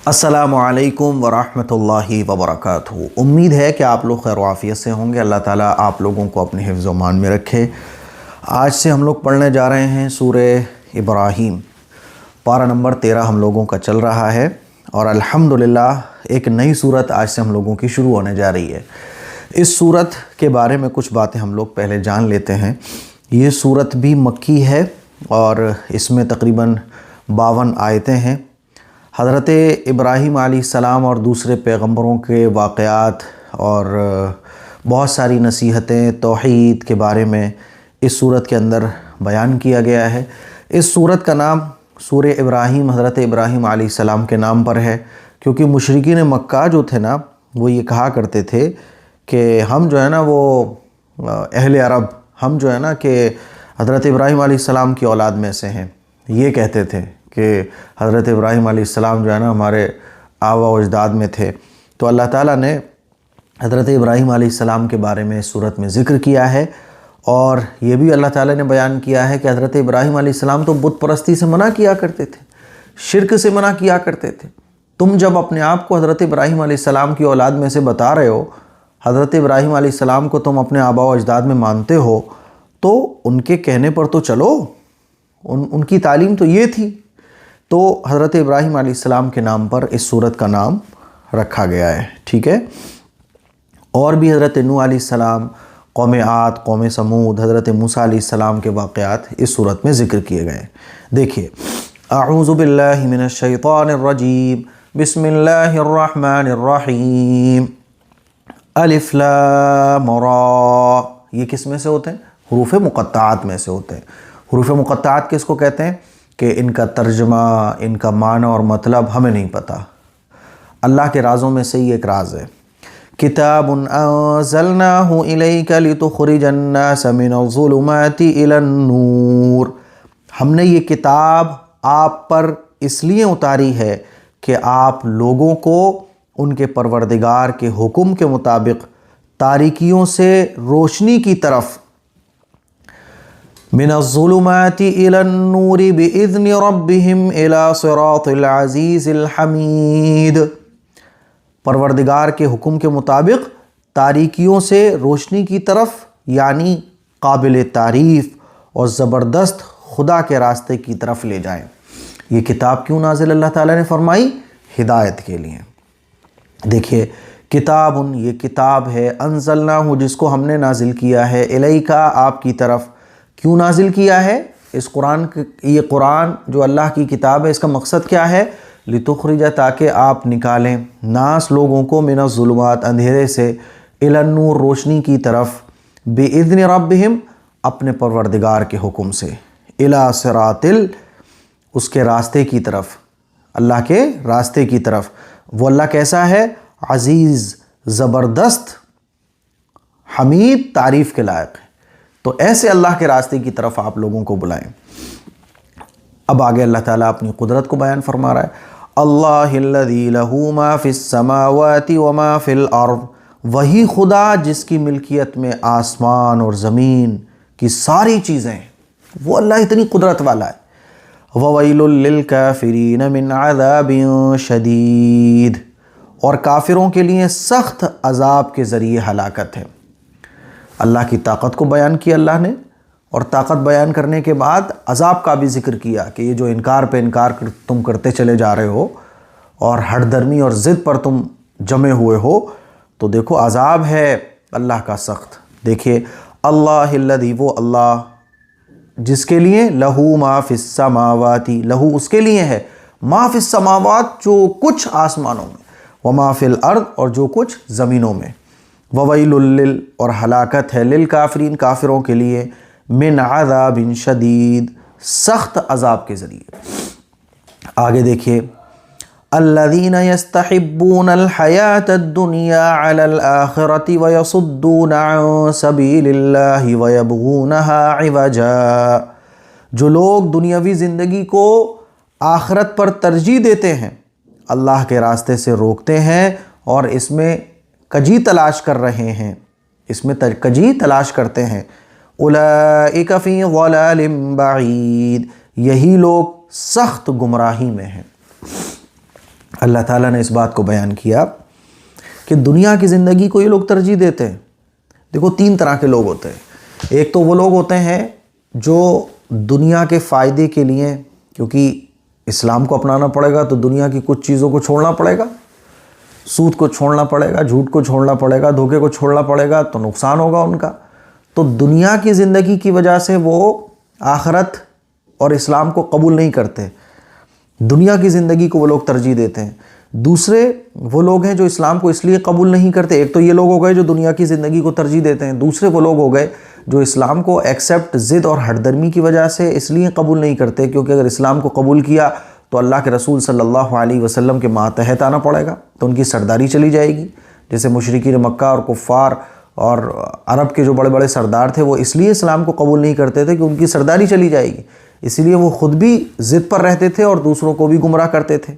السلام علیکم ورحمۃ اللہ وبرکاتہ۔ امید ہے کہ آپ لوگ خیر و عافیت سے ہوں گے۔ اللہ تعالیٰ آپ لوگوں کو اپنے حفظ و امان میں رکھے۔ آج سے ہم لوگ پڑھنے جا رہے ہیں سورہ ابراہیم، پارہ نمبر 13 ہم لوگوں کا چل رہا ہے، اور الحمدللہ ایک نئی صورت آج سے ہم لوگوں کی شروع ہونے جا رہی ہے۔ اس صورت کے بارے میں کچھ باتیں ہم لوگ پہلے جان لیتے ہیں۔ یہ صورت بھی مکی ہے اور اس میں تقریباً 52 آیتیں ہیں۔ حضرت ابراہیم علیہ السلام اور دوسرے پیغمبروں کے واقعات اور بہت ساری نصیحتیں توحید کے بارے میں اس صورت کے اندر بیان کیا گیا ہے۔ اس صورت کا نام سورہ ابراہیم حضرت ابراہیم علیہ السلام کے نام پر ہے، کیونکہ مشرکین مکہ جو تھے نا، وہ یہ کہا کرتے تھے کہ ہم جو ہے نا وہ اہل عرب، ہم جو ہے نا کہ حضرت ابراہیم علیہ السلام کی اولاد میں سے ہیں۔ یہ کہتے تھے کہ حضرت ابراہیم علیہ السلام جو ہے نا ہمارے آبا و اجداد میں تھے۔ تو اللہ تعالیٰ نے حضرت ابراہیم علیہ السلام کے بارے میں اس صورت میں ذکر کیا ہے، اور یہ بھی اللہ تعالیٰ نے بیان کیا ہے کہ حضرت ابراہیم علیہ السلام تو بت پرستی سے منع کیا کرتے تھے، شرک سے منع کیا کرتے تھے۔ تم جب اپنے آپ کو حضرت ابراہیم علیہ السلام کی اولاد میں سے بتا رہے ہو، حضرت ابراہیم علیہ السلام کو تم اپنے آبا و اجداد میں مانتے ہو، تو ان کے کہنے پر تو چلو، ان کی تعلیم تو یہ تھی۔ تو حضرت ابراہیم علیہ السلام کے نام پر اس صورت کا نام رکھا گیا ہے، ٹھیک ہے۔ اور بھی حضرت نوح علیہ السلام، قوم عاد، قوم سمود، حضرت موسیٰ علیہ السلام کے واقعات اس صورت میں ذکر کیے گئے ہیں۔ دیکھیے، اعوذ باللہ من الشیطان الرجیم، بسم اللہ الرحمن الرحیم، الف لام را۔ یہ کس میں سے ہوتے ہیں؟ حروف مقطعات میں سے ہوتے ہیں۔ حروف مقطعات کس کو کہتے ہیں؟ کہ ان کا ترجمہ، ان کا معنی اور مطلب ہمیں نہیں پتہ۔ اللہ کے رازوں میں سے یہ ایک راز ہے۔ کتاب انزلناہ الیک لتخرج الناس من الظلمات الی النور۔ ہم نے یہ کتاب آپ پر اس لیے اتاری ہے کہ آپ لوگوں کو ان کے پروردگار کے حکم کے مطابق تاریکیوں سے روشنی کی طرف، من الظلمات الى النور باذن ربهم الى صراط العزیز الحمید۔ پروردگار کے حکم کے مطابق تاریکیوں سے روشنی کی طرف، یعنی قابل تعریف اور زبردست خدا کے راستے کی طرف لے جائیں۔ یہ کتاب کیوں نازل اللہ تعالیٰ نے فرمائی؟ ہدایت کے لیے۔ دیکھیے، کتاب، یہ کتاب ہے، انزلناہ، جس کو ہم نے نازل کیا ہے، الیکا، آپ کی طرف۔ کیوں نازل کیا ہے؟ اس قرآن، یہ قرآن جو اللہ کی کتاب ہے، اس کا مقصد کیا ہے؟ لتخرج، تاکہ آپ نکالیں، ناس، لوگوں کو، من الظلمات، اندھیرے سے، الی النور، روشنی کی طرف، باذن ربہم، اپنے پروردگار کے حکم سے، الی صراط، اس کے راستے کی طرف، اللہ کے راستے کی طرف۔ وہ اللہ کیسا ہے؟ عزیز، زبردست، حمید، تعریف کے لائق ہے۔ تو ایسے اللہ کے راستے کی طرف آپ لوگوں کو بلائیں۔ اب آگے اللہ تعالیٰ اپنی قدرت کو بیان فرما رہا ہے۔ اللہ الذی لہ ما فی السماوات وما فی الارض، وہی خدا جس کی ملکیت میں آسمان اور زمین کی ساری چیزیں ہیں، وہ اللہ اتنی قدرت والا ہے۔ وویل للکافرین من عذاب شدید، اور کافروں کے لیے سخت عذاب کے ذریعے ہلاکت ہے۔ اللہ کی طاقت کو بیان کیا اللہ نے، اور طاقت بیان کرنے کے بعد عذاب کا بھی ذکر کیا کہ یہ جو انکار پہ انکار تم کرتے چلے جا رہے ہو اور ہٹ درمی اور ضد پر تم جمے ہوئے ہو، تو دیکھو عذاب ہے اللہ کا سخت۔ دیکھیے، اللہ الذی، وہ اللہ جس کے لیے، لہو ما فی السماوات، لہو اس کے لیے ہے، ما فی السماوات، جو کچھ آسمانوں میں، وما فی الارض، اور جو کچھ زمینوں میں، وویل اور ہلاکت ہے، للکافرین، کافروں کے لیے، من عذاب شدید، سخت عذاب کے ذریعے۔ آگے دیکھیے، الذین یستحبون الحیاۃ الدنیا علی الآخرۃ ویصدون عن سبیل اللہ ویبغونہا عوجا۔ جو لوگ دنیاوی زندگی کو آخرت پر ترجیح دیتے ہیں، اللہ کے راستے سے روکتے ہیں اور اس میں کجی تلاش کر رہے ہیں، اس میں کجی تلاش کرتے ہیں، اولئک فی ضلال بعید، یہی لوگ سخت گمراہی میں ہیں۔ اللہ تعالیٰ نے اس بات کو بیان کیا کہ دنیا کی زندگی کو یہ لوگ ترجیح دیتے ہیں۔ دیکھو 3 طرح کے لوگ ہوتے ہیں۔ ایک تو وہ لوگ ہوتے ہیں جو دنیا کے فائدے کے لیے، کیونکہ اسلام کو اپنانا پڑے گا تو دنیا کی کچھ چیزوں کو چھوڑنا پڑے گا، سود کو چھوڑنا پڑے گا، جھوٹ کو چھوڑنا پڑے گا، دھوکے کو چھوڑنا پڑے گا، تو نقصان ہوگا ان کا۔ تو دنیا کی زندگی کی وجہ سے وہ آخرت اور اسلام کو قبول نہیں کرتے، دنیا کی زندگی کو وہ لوگ ترجیح دیتے ہیں۔ دوسرے وہ لوگ ہیں جو اسلام کو اس لیے قبول نہیں کرتے، ایک تو یہ لوگ ہو گئے جو دنیا کی زندگی کو ترجیح دیتے ہیں، دوسرے وہ لوگ ہو گئے جو اسلام کو ایکسیپٹ ضد اور ہٹ درمی کی وجہ سے اس لیے قبول نہیں کرتے کیونکہ اگر اسلام کو قبول کیا تو اللہ کے رسول صلی اللہ علیہ وسلم کے ماتحت آنا پڑے گا، تو ان کی سرداری چلی جائے گی۔ جیسے مشرکین مکہ اور کفار اور عرب کے جو بڑے بڑے سردار تھے وہ اس لیے اسلام کو قبول نہیں کرتے تھے کہ ان کی سرداری چلی جائے گی، اس لیے وہ خود بھی ضد پر رہتے تھے اور دوسروں کو بھی گمراہ کرتے تھے۔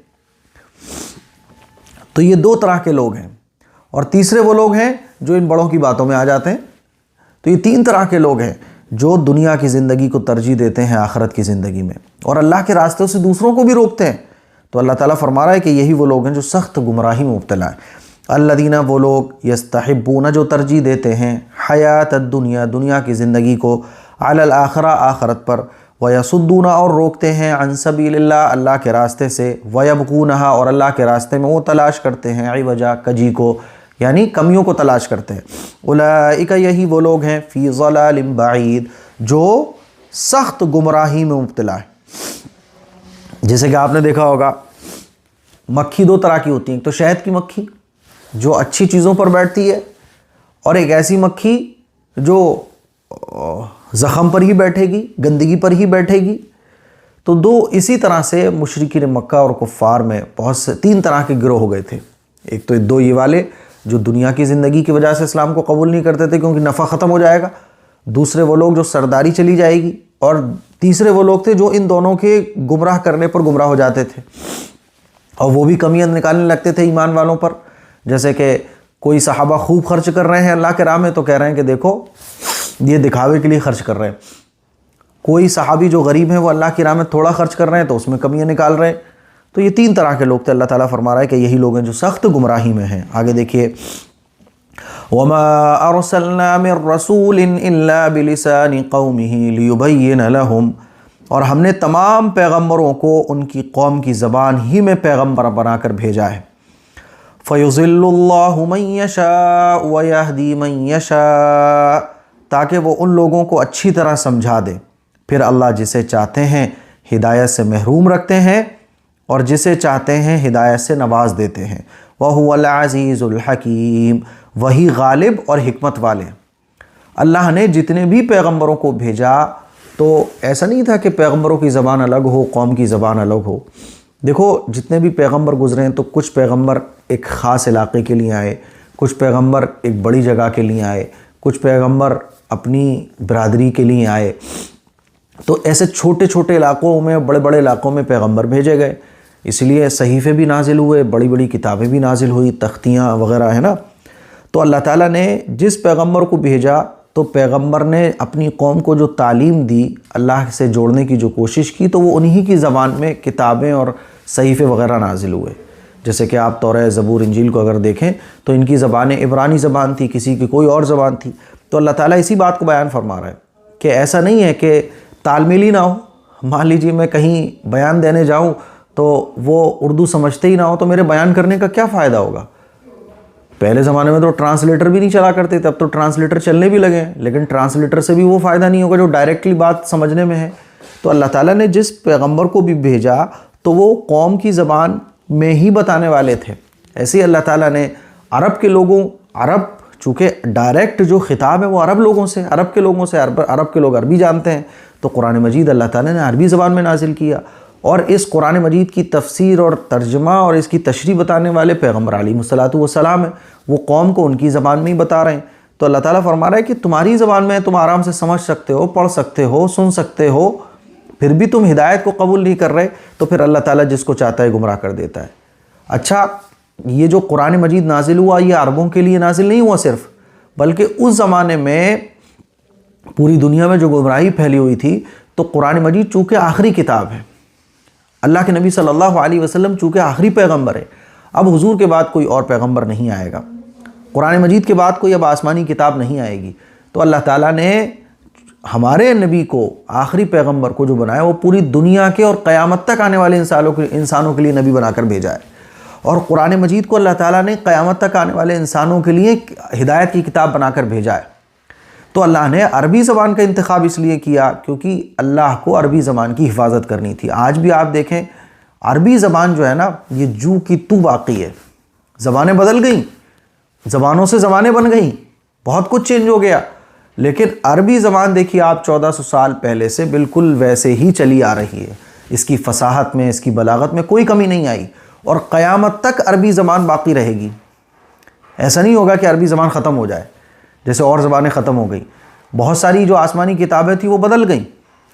تو یہ 2 طرح کے لوگ ہیں، اور تیسرے وہ لوگ ہیں جو ان بڑوں کی باتوں میں آ جاتے ہیں۔ تو یہ 3 طرح کے لوگ ہیں جو دنیا کی زندگی کو ترجیح دیتے ہیں آخرت کی زندگی میں، اور اللہ کے راستے سے دوسروں کو بھی روکتے ہیں۔ تو اللہ تعالیٰ فرما رہا ہے کہ یہی وہ لوگ ہیں جو سخت گمراہی میں مبتلا ہیں۔ الذین، وہ لوگ یستحبون، جو ترجیح دیتے ہیں حیات الدنیا، دنیا کی زندگی کو، علی الآخرہ، آخرت پر، ویصدون، اور روکتے ہیں عن سبیل اللہ، اللہ کے راستے سے، ویبغونہا، اور اللہ کے راستے میں وہ تلاش کرتے ہیں عوجا، کجی کو، یعنی کمیوں کو تلاش کرتے ہیں۔ اولئک، یہی وہ لوگ ہیں، فی ضلال بعید، جو سخت گمراہی میں مبتلا ہے۔ جیسے کہ آپ نے دیکھا ہوگا مکھی 2 طرح کی ہوتی ہیں، تو شہد کی مکھی جو اچھی چیزوں پر بیٹھتی ہے، اور ایک ایسی مکھی جو زخم پر ہی بیٹھے گی، گندگی پر ہی بیٹھے گی۔ تو 2 اسی طرح سے مشرکین مکہ اور کفار میں بہت سے 3 طرح کے گروہ ہو گئے تھے۔ ایک تو 2 یہ والے جو دنیا کی زندگی کی وجہ سے اسلام کو قبول نہیں کرتے تھے کیونکہ نفع ختم ہو جائے گا، دوسرے وہ لوگ جو سرداری چلی جائے گی، اور تیسرے وہ لوگ تھے جو ان دونوں کے گمراہ کرنے پر گمراہ ہو جاتے تھے، اور وہ بھی کمیاں نکالنے لگتے تھے ایمان والوں پر۔ جیسے کہ کوئی صحابہ خوب خرچ کر رہے ہیں اللہ کے راہ میں تو کہہ رہے ہیں کہ دیکھو یہ دکھاوے کے لیے خرچ کر رہے ہیں، کوئی صحابی جو غریب ہیں وہ اللہ کی راہ میں تھوڑا خرچ کر رہے ہیں تو اس میں کمیاں نکال رہے ہیں۔ تو یہ 3 طرح کے لوگ تھے۔ اللہ تعالیٰ فرما رہا ہے کہ یہی لوگ ہیں جو سخت گمراہی میں ہیں۔ آگے دیکھیے، وَمَا أَرْسَلْنَا مِن رَّسُولٍ إِلَّا بِلِسَانِ قَوْمِهِ لِيُبَيِّنَ لَهُمْ، اور ہم نے تمام پیغمبروں کو ان کی قوم کی زبان ہی میں پیغمبر بنا کر بھیجا ہے۔ فَيُضِلُّ اللَّهُ مَن يَشَاءُ وَيَهْدِي مَن يَشَاءُ، تاکہ وہ ان لوگوں کو اچھی طرح سمجھا دے، پھر اللہ جسے چاہتے ہیں ہدایت سے محروم رکھتے ہیں، اور جسے چاہتے ہیں ہدایت سے نواز دیتے ہیں۔ وَهُوَ الْعَزِيزُ الْحَكِيمُ، وہی غالب اور حکمت والے۔ اللہ نے جتنے بھی پیغمبروں کو بھیجا تو ایسا نہیں تھا کہ پیغمبروں کی زبان الگ ہو، قوم کی زبان الگ ہو۔ دیکھو جتنے بھی پیغمبر گزرے ہیں تو کچھ پیغمبر ایک خاص علاقے کے لیے آئے، کچھ پیغمبر ایک بڑی جگہ کے لیے آئے، کچھ پیغمبر اپنی برادری کے لیے آئے۔ تو ایسے چھوٹے چھوٹے علاقوں میں، بڑے بڑے علاقوں میں پیغمبر بھیجے گئے، اس لیے صحیفے بھی نازل ہوئے، بڑی بڑی کتابیں بھی نازل ہوئی، تختیاں وغیرہ ہے نا۔ تو اللہ تعالیٰ نے جس پیغمبر کو بھیجا تو پیغمبر نے اپنی قوم کو جو تعلیم دی، اللہ سے جوڑنے کی جو کوشش کی، تو وہ انہی کی زبان میں کتابیں اور صحیفے وغیرہ نازل ہوئے۔ جیسے کہ آپ تورات، زبور، انجیل کو اگر دیکھیں تو ان کی زبانیں عبرانی زبان تھی، کسی کی کوئی اور زبان تھی۔ تو اللہ تعالیٰ اسی بات کو بیان فرما رہا ہے کہ ایسا نہیں ہے کہ تال میل ہی نہ ہو۔ مان لیجیے میں کہیں بیان دینے جاؤں تو وہ اردو سمجھتے ہی نہ ہو تو میرے بیان کرنے کا کیا فائدہ ہوگا؟ پہلے زمانے میں تو ٹرانسلیٹر بھی نہیں چلا کرتے تھے، اب تو ٹرانسلیٹر چلنے بھی لگے ہیں، لیکن ٹرانسلیٹر سے بھی وہ فائدہ نہیں ہوگا جو ڈائریکٹلی بات سمجھنے میں ہے۔ تو اللہ تعالیٰ نے جس پیغمبر کو بھی بھیجا تو وہ قوم کی زبان میں ہی بتانے والے تھے۔ ایسے ہی اللہ تعالیٰ نے عرب کے لوگوں، عرب چونکہ ڈائریکٹ جو خطاب ہے وہ عرب لوگوں سے، عرب کے لوگوں سے، عرب کے لوگ عربی جانتے ہیں، تو قرآن مجید اللہ تعالیٰ نے عربی زبان میں نازل کیا، اور اس قرآن مجید کی تفسیر اور ترجمہ اور اس کی تشریح بتانے والے پیغمبر علیہ الصلوۃ والسلام ہیں، وہ قوم کو ان کی زبان میں ہی بتا رہے ہیں۔ تو اللہ تعالیٰ فرما رہا ہے کہ تمہاری زبان میں تم آرام سے سمجھ سکتے ہو، پڑھ سکتے ہو، سن سکتے ہو، پھر بھی تم ہدایت کو قبول نہیں کر رہے، تو پھر اللہ تعالیٰ جس کو چاہتا ہے گمراہ کر دیتا ہے۔ اچھا، یہ جو قرآن مجید نازل ہوا یہ عربوں کے لیے نازل نہیں ہوا صرف، بلکہ اس زمانے میں پوری دنیا میں جو گمراہی پھیلی ہوئی تھی، تو قرآن مجید چونکہ آخری کتاب ہے، اللہ کے نبی صلی اللہ علیہ وسلم چونکہ آخری پیغمبر ہے، اب حضور کے بعد کوئی اور پیغمبر نہیں آئے گا، قرآن مجید کے بعد کوئی اب آسمانی کتاب نہیں آئے گی، تو اللہ تعالیٰ نے ہمارے نبی کو، آخری پیغمبر کو جو بنایا، وہ پوری دنیا کے اور قیامت تک آنے والے انسانوں کے لیے نبی بنا کر بھیجا ہے، اور قرآن مجید کو اللہ تعالیٰ نے قیامت تک آنے والے انسانوں کے لیے ہدایت کی کتاب بنا کر بھیجا ہے۔ تو اللہ نے عربی زبان کا انتخاب اس لیے کیا کیونکہ اللہ کو عربی زبان کی حفاظت کرنی تھی۔ آج بھی آپ دیکھیں عربی زبان جو ہے نا، یہ جو کی تو باقی ہے، زبانیں بدل گئیں، زبانوں سے زبانیں بن گئیں، بہت کچھ چینج ہو گیا، لیکن عربی زبان دیکھیے آپ 1400 سال پہلے سے بالکل ویسے ہی چلی آ رہی ہے، اس کی فصاحت میں، اس کی بلاغت میں کوئی کمی نہیں آئی، اور قیامت تک عربی زبان باقی رہے گی۔ ایسا نہیں ہوگا کہ عربی زبان ختم ہو جائے جیسے اور زبانیں ختم ہو گئی۔ بہت ساری جو آسمانی کتابیں تھیں وہ بدل گئیں،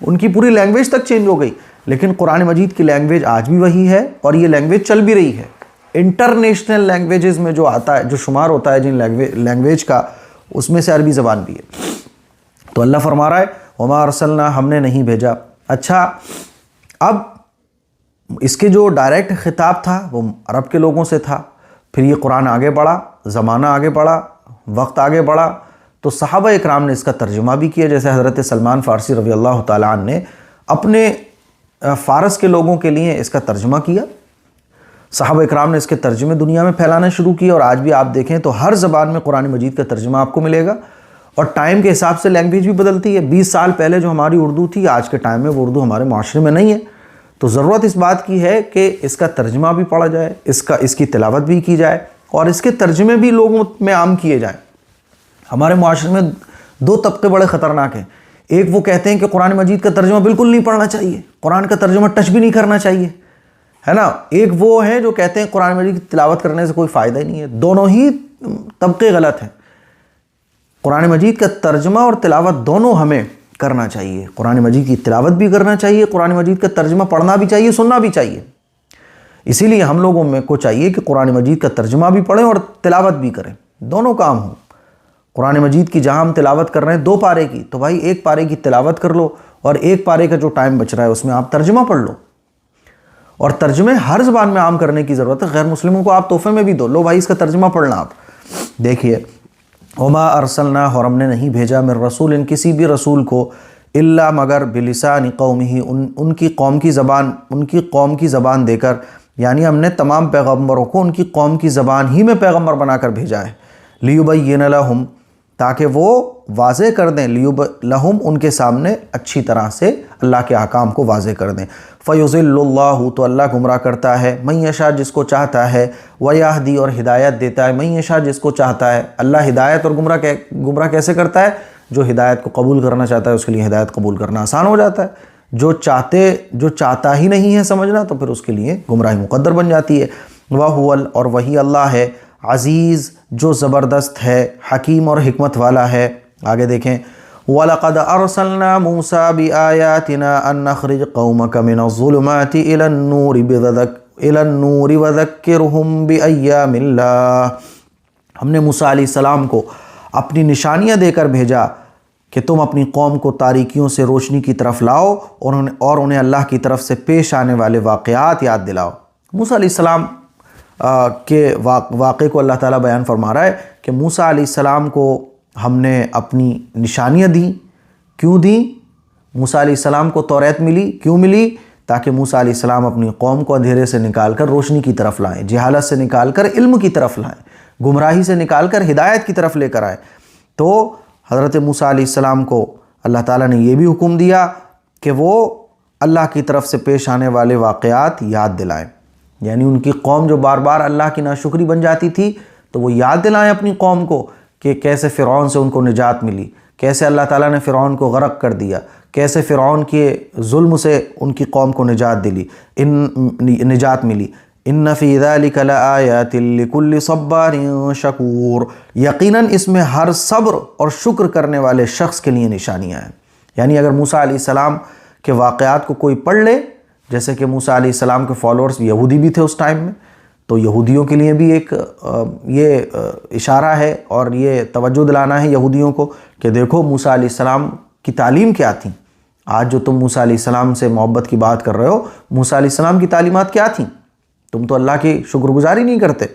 ان کی پوری لینگویج تک چینج ہو گئی، لیکن قرآن مجید کی لینگویج آج بھی وہی ہے، اور یہ لینگویج چل بھی رہی ہے۔ انٹرنیشنل لینگویجز میں جو آتا ہے، جو شمار ہوتا ہے جن لینگویج کا، اس میں سے عربی زبان بھی ہے۔ تو اللہ فرما رہا ہے وما ارسلنا، ہم نے نہیں بھیجا۔ اچھا، اب اس کے جو ڈائریکٹ خطاب تھا وہ عرب کے لوگوں سے تھا، پھر یہ قرآن آگے بڑھا، زمانہ آگے بڑھا، وقت آگے بڑھا، تو صحابہ اکرام نے اس کا ترجمہ بھی کیا، جیسے حضرت سلمان فارسی رضی اللہ تعالیٰ عنہ نے اپنے فارس کے لوگوں کے لیے اس کا ترجمہ کیا۔ صحابہ اکرام نے اس کے ترجمے دنیا میں پھیلانا شروع کیے، اور آج بھی آپ دیکھیں تو ہر زبان میں قرآن مجید کا ترجمہ آپ کو ملے گا، اور ٹائم کے حساب سے لینگویج بھی بدلتی ہے۔ 20 سال پہلے جو ہماری اردو تھی، آج کے ٹائم میں وہ اردو ہمارے معاشرے میں نہیں ہے، تو ضرورت اس بات کی ہے کہ اس کا ترجمہ بھی پڑھا جائے، اس کی تلاوت بھی کی جائے، اور اس کے ترجمے بھی لوگوں میں عام کیے جائیں۔ ہمارے معاشرے میں 2 طبقے بڑے خطرناک ہیں، ایک وہ کہتے ہیں کہ قرآن مجید کا ترجمہ بالکل نہیں پڑھنا چاہیے، قرآن کا ترجمہ ٹچ بھی نہیں کرنا چاہیے، ہے نا۔ ایک وہ ہیں جو کہتے ہیں قرآن مجید کی تلاوت کرنے سے کوئی فائدہ ہی نہیں ہے۔ دونوں ہی طبقے غلط ہیں۔ قرآن مجید کا ترجمہ اور تلاوت دونوں ہمیں کرنا چاہیے، قرآن مجید کی تلاوت بھی کرنا چاہیے، قرآن مجید کا ترجمہ پڑھنا بھی چاہیے، سننا بھی چاہیے۔ اسی لیے ہم لوگوں میں کو چاہیے کہ قرآن مجید کا ترجمہ بھی پڑھیں اور تلاوت بھی کریں، دونوں کام ہوں۔ قرآن مجید کی جہاں ہم تلاوت کر رہے ہیں 2 پارے کی، تو بھائی 1 پارے کی تلاوت کر لو، اور 1 پارے کا جو ٹائم بچ رہا ہے اس میں آپ ترجمہ پڑھ لو، اور ترجمے ہر زبان میں عام کرنے کی ضرورت ہے۔ غیر مسلموں کو آپ تحفے میں بھی دو، لو بھائی اس کا ترجمہ پڑھنا۔ آپ دیکھیے وما ارسلنا، اور ہم نے نہیں بھیجا، من رسول، ان کسی بھی رسول کو، الا مگر بلسان قومہ، ان کی قوم کی زبان، ان کی قوم کی زبان دے کر، یعنی ہم نے تمام پیغمبروں کو ان کی قوم کی زبان ہی میں پیغمبر بنا کر بھیجا ہے، لیبین لہم، تاکہ وہ واضح کر دیں، لہم ان کے سامنے اچھی طرح سے اللہ کے احکام کو واضح کر دیں۔ فیضل اللہ، تو اللہ گمراہ کرتا ہے، من یشاء، جس کو چاہتا ہے، ویہدی، اور ہدایت دیتا ہے، من یشاء، جس کو چاہتا ہے۔ اللہ ہدایت اور گمراہ کیسے کرتا ہے؟ جو ہدایت کو قبول کرنا چاہتا ہے اس کے لیے ہدایت قبول کرنا آسان ہو جاتا ہے، جو چاہتا ہی نہیں ہے سمجھنا تو پھر اس کے لیے گمراہی مقدر بن جاتی ہے۔ وَهُوَ، اور وہی اللہ ہے، عزیز، جو زبردست ہے، حکیم اور حکمت والا ہے۔ آگے دیکھیں وَلَقَدْ أَرْسَلْنَا مُوسَىٰ بِآيَاتِنَا أَن نَّخْرِجْ قَوْمَكَ مِنَ الظُّلُمَاتِ إِلَى النُّورِ وَذَكِّرْهُمْ بِأَيَّامِ اللَّهِ، ہم نے موسیٰ علیہ السلام کو اپنی نشانیاں دے کر بھیجا کہ تم اپنی قوم کو تاریکیوں سے روشنی کی طرف لاؤ، اور انہیں اللہ کی طرف سے پیش آنے والے واقعات یاد دلاؤ۔ موسیٰ علیہ السلام کے واقعے کو اللہ تعالیٰ بیان فرما رہا ہے کہ موسیٰ علیہ السلام کو ہم نے اپنی نشانیاں دیں۔ کیوں دیں؟ موسیٰ علیہ السلام کو توریت ملی، کیوں ملی؟ تاکہ موسیٰ علیہ السلام اپنی قوم کو اندھیرے سے نکال کر روشنی کی طرف لائیں، جہالت سے نکال کر علم کی طرف لائیں، گمراہی سے نکال کر ہدایت کی طرف لے کر آئے۔ تو حضرت موسیٰ علیہ السلام کو اللہ تعالیٰ نے یہ بھی حکم دیا کہ وہ اللہ کی طرف سے پیش آنے والے واقعات یاد دلائیں، یعنی ان کی قوم جو بار بار اللہ کی ناشکری بن جاتی تھی تو وہ یاد دلائیں اپنی قوم کو کہ کیسے فرعون سے ان کو نجات ملی، کیسے اللہ تعالیٰ نے فرعون کو غرق کر دیا، کیسے فرعون کے ظلم سے ان کی قوم کو نجات ملی۔ ان فی ذلک لآیات لکل صبار شکور، یقیناً اس میں ہر صبر اور شکر کرنے والے شخص کے لیے نشانیاں ہیں۔ یعنی اگر موسیٰ علیہ السلام کے واقعات کو کوئی پڑھ لے، جیسے کہ موسیٰ علیہ السلام کے فالوورز یہودی بھی تھے اس ٹائم میں، تو یہودیوں کے لیے بھی ایک یہ اشارہ ہے اور یہ توجہ دلانا ہے یہودیوں کو کہ دیکھو موسیٰ علیہ السلام کی تعلیم کیا تھی، آج جو تم موسیٰ علیہ السلام سے محبت کی بات کر رہے ہو، موسیٰ علیہ السلام کی تعلیمات کیا تھیں؟ تم تو اللہ کی شکر گزاری نہیں کرتے۔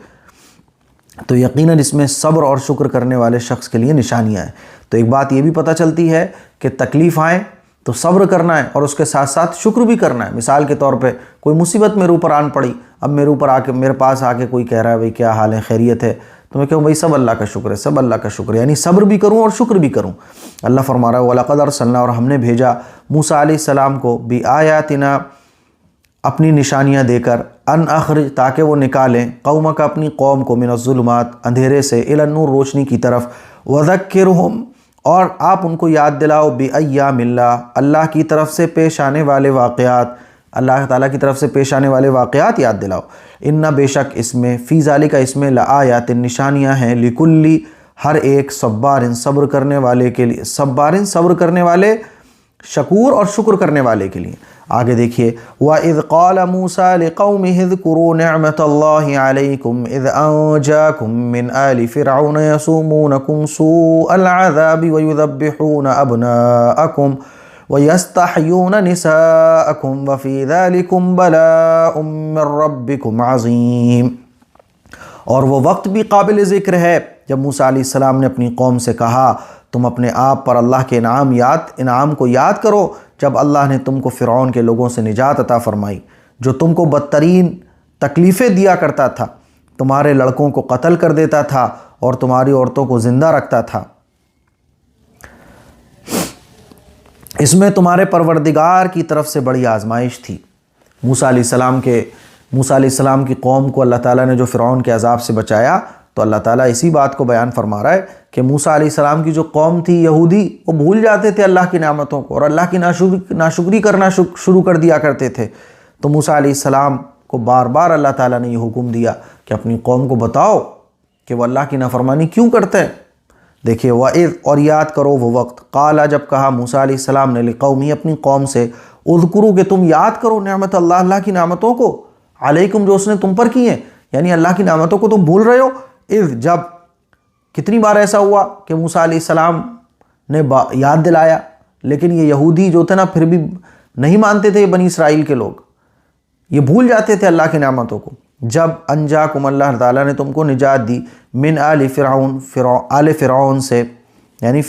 تو یقیناً اس میں صبر اور شکر کرنے والے شخص کے لیے نشانیاں ہیں۔ تو ایک بات یہ بھی پتہ چلتی ہے کہ تکلیف آئیں تو صبر کرنا ہے اور اس کے ساتھ ساتھ شکر بھی کرنا ہے۔ مثال کے طور پہ کوئی مصیبت میرے اوپر آن پڑی، اب میرے پاس آ کے کوئی کہہ رہا ہے بھئی کیا حال ہے، خیریت ہے، تو میں کہوں بھئی سب اللہ کا شکر ہے، سب اللہ کا شکر ہے، یعنی صبر بھی کروں اور شکر بھی کروں۔ اللہ فرما رہا ہے وَلَقَدْ أَرْسَلْنَا، اور ہم نے بھیجا موسیٰ علیہ السلام کو بِآیَاتِنَا، اپنی نشانیاں دے کر، ان اخرج، تاکہ وہ نکالیں قومک، اپنی قوم کو، من الظلمات، اندھیرے سے، الی النور، روشنی کی طرف، وذکرہم، اور آپ ان کو یاد دلاؤ، بایام اللہ، اللہ کی طرف سے پیش آنے والے واقعات، اللہ تعالیٰ کی طرف سے پیش آنے والے واقعات یاد دلاؤ۔ ان بے شک اس میں، فی ذالک، اس میں، لآیات، نشانیاں ہیں، لکلی، ہر ایک، صبار، صبر کرنے والے کے لیے، صبار، صبر کرنے والے، شکور اور شکر کرنے والے کے لیے۔ آگے دیکھیے، وَإِذْ قَالَ مُوسَىٰ لِقَوْمِهِ اذْكُرُوا نِعْمَةَ اللَّهِ عَلَيْكُمْ إِذْ أَنْجَاكُمْ مِنْ آلِ فِرْعَوْنَ يَسُومُونَكُمْ سُوءَ الْعَذَابِ وَيُذَبِّحُونَ أَبْنَاءَكُمْ وَيَسْتَحْيُونَ نِسَاءَكُمْ وَفِي ذَلِكُمْ بَلَاءٌ مِّن رَّبِّكُمْ عَظِيمٌ۔ اور وہ وقت بھی قابل ذکر ہے جب موسیٰ علیہ السلام نے اپنی قوم سے کہا، تم اپنے آپ پر اللہ کے انعام کو یاد کرو جب اللہ نے تم کو فرعون کے لوگوں سے نجات عطا فرمائی، جو تم کو بدترین تکلیفیں دیا کرتا تھا، تمہارے لڑکوں کو قتل کر دیتا تھا اور تمہاری عورتوں کو زندہ رکھتا تھا۔ اس میں تمہارے پروردگار کی طرف سے بڑی آزمائش تھی۔ موسیٰ علیہ السلام کی قوم کو اللہ تعالیٰ نے جو فرعون کے عذاب سے بچایا، تو اللہ تعالیٰ اسی بات کو بیان فرما رہا ہے کہ موسیٰ علیہ السلام کی جو قوم تھی یہودی، وہ بھول جاتے تھے اللہ کی نعمتوں کو اور اللہ کی ناشکری کرنا شروع کر دیا کرتے تھے۔ تو موسیٰ علیہ السلام کو بار بار اللہ تعالیٰ نے یہ حکم دیا کہ اپنی قوم کو بتاؤ کہ وہ اللہ کی نافرمانی کیوں کرتے ہیں۔ دیکھیے، وَإِذْ، اور یاد کرو وہ وقت، قالا، جب کہا موسیٰ علیہ السلام نے، لقومی، اپنی قوم سے، اذکروا، کہ تم یاد کرو، نعمت اللہ، اللہ کی نعمتوں کو، علیکم، جو اس نے تم پر کی ہیں، یعنی اللہ کی نعمتوں کو تم بھول رہے ہو۔ اذ، جب، کتنی بار ایسا ہوا کہ موسیٰ علیہ السلام نے یاد دلایا، لیکن یہ یہودی جو تھے نا، پھر بھی نہیں مانتے تھے، یہ بنی اسرائیل کے لوگ، یہ بھول جاتے تھے اللہ کی نعمتوں کو۔ جب انجاکم، اللہ تعالیٰ نے تم کو نجات دی، من آل فرعون، آل فرعون سے، یعنی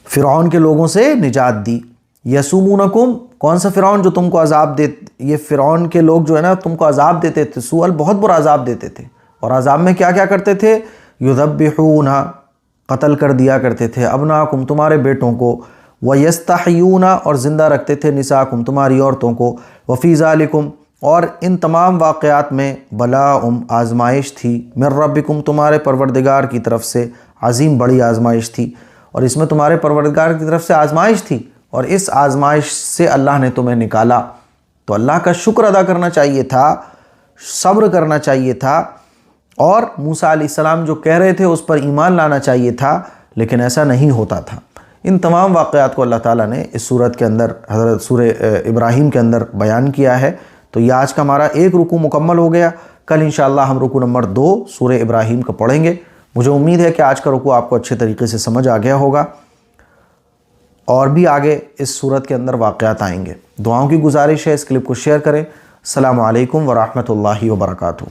فرعون کے لوگوں سے نجات دی۔ یسومونکم، کون سا فرعون؟ جو تم کو عذاب یہ فرعون کے لوگ جو ہے نا تم کو عذاب دیتے تھے، سوء، بہت برا عذاب دیتے تھے، اور عذاب میں کیا کیا کرتے تھے؟ یذبحون، قتل کر دیا کرتے تھے، ابناکم، تمہارے بیٹوں کو، ویستحیون، اور زندہ رکھتے تھے، نساکم، تمہاری عورتوں کو، وفی ذالکم، اور ان تمام واقعات میں، بلاء، آزمائش تھی، من ربکم، تمہارے پروردگار کی طرف سے، عظیم، بڑی آزمائش تھی، اور اس میں تمہارے پروردگار کی طرف سے آزمائش تھی، اور اس آزمائش سے اللہ نے تمہیں نکالا۔ تو اللہ کا شکر ادا کرنا چاہیے تھا، صبر کرنا چاہیے تھا، اور موسیٰ علیہ السلام جو کہہ رہے تھے اس پر ایمان لانا چاہیے تھا، لیکن ایسا نہیں ہوتا تھا۔ ان تمام واقعات کو اللہ تعالیٰ نے اس سورت کے اندر، حضرت سورہ ابراہیم کے اندر بیان کیا ہے۔ تو یہ آج کا ہمارا ایک رکوع مکمل ہو گیا۔ کل انشاءاللہ ہم رکوع نمبر 2 سورہ ابراہیم کا پڑھیں گے۔ مجھے امید ہے کہ آج کا رکوع آپ کو اچھے طریقے سے سمجھ آ گیا ہوگا، اور بھی آگے اس سورت کے اندر واقعات آئیں گے۔ دعاؤں کی گزارش ہے، اس کلپ کو شیئر کریں۔ السلام علیکم ورحمۃ اللہ وبرکاتہ۔